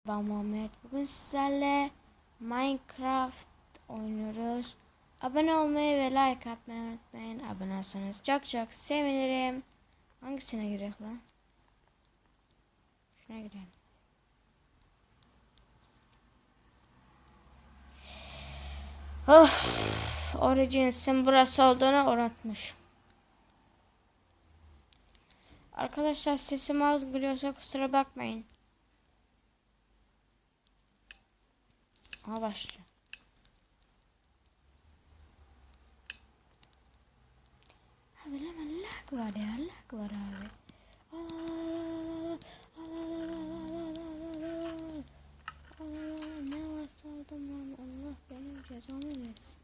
Ben Muhammed. Bugün sizlerle Minecraft oynuyoruz. Abone olmayı ve like atmayı unutmayın. Abone olsanız çok çok sevinirim. Hangisine girelim lan? Şuna girelim. Of, Origins'in burası olduğunu unutmuşum. Arkadaşlar sesim az geliyorsa kusura bakmayın. Aha başlıyor. Abi hemen lag var ya, lag var abi. Ne varsa aldım lan, Allah benim cezamı versin.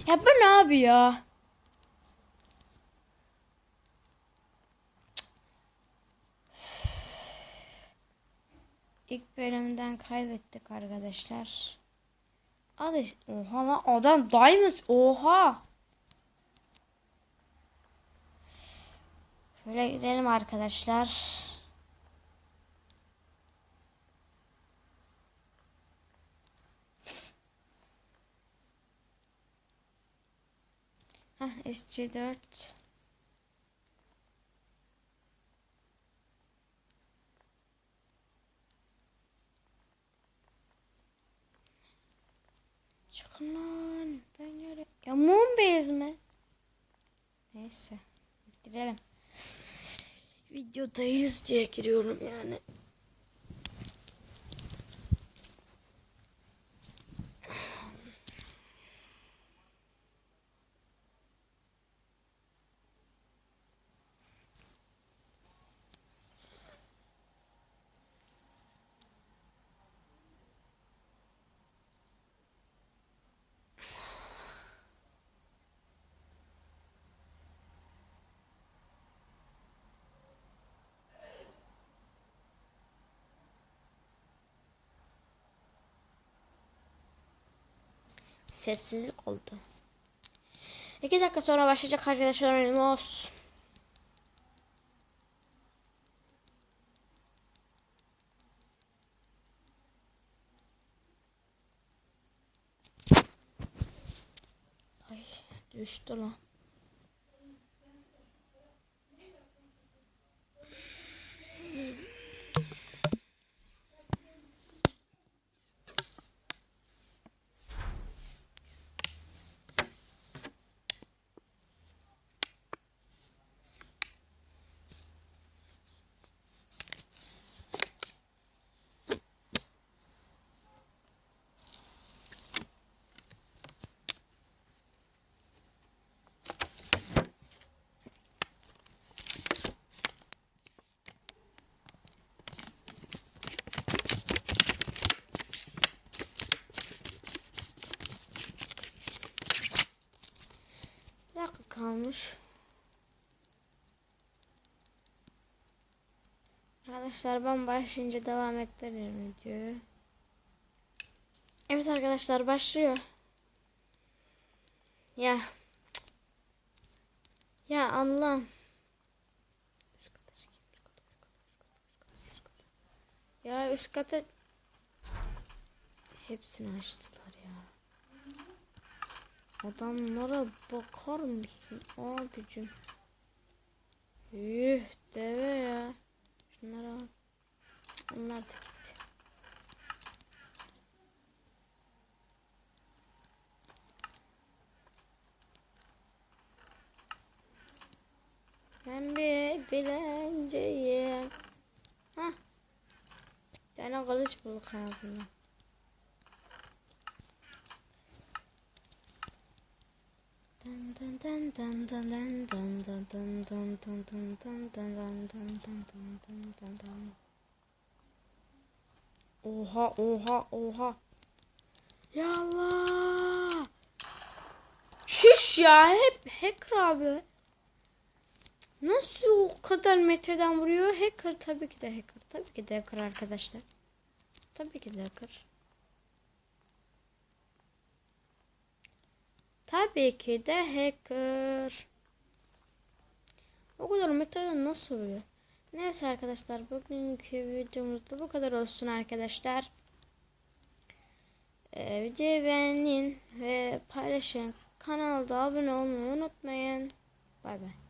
Ya bu ne abi ya? İlk bölümden kaybettik arkadaşlar. Hadi. Oha lan adam diamond. Oha. Şöyle gidelim arkadaşlar. Heh, SC4. Çıkın lan. Ben yere... Ya Moonbase mi? Neyse. Gidelim. Videodayız diye giriyorum yani. Sessizlik oldu. 2 dakika sonra başlayacak arkadaşlar, oyunumuz. Ay düştü lan. Bir dakika kalmış. Arkadaşlar ben başlayınca devam ettiririm videoyu. Evet arkadaşlar başlıyor. Ya. Ya Allah'ım. Ya üst kata hepsini açtılar ya. Adamlara bakar mısın abicim? Üh deve ya. Şunları al. Onlar da gitti. Ben bir dilenceyim. Hah. Bir tane kılıç bulduk ağzından. Oha oha oha. Ya Allah. Şuş ya, hep hacker abi. Nasıl o kadar metreden vuruyor? Hacker, tabii ki de hacker. Tabii ki de hacker arkadaşlar. Tabii ki de hacker. Tabii ki de hacker. O kadar metreden nasıl vuruyor? Neyse arkadaşlar, bugünkü videomuzda bu kadar olsun arkadaşlar. Videoyu beğenin ve paylaşın. Kanalda abone olmayı unutmayın. Bay bay.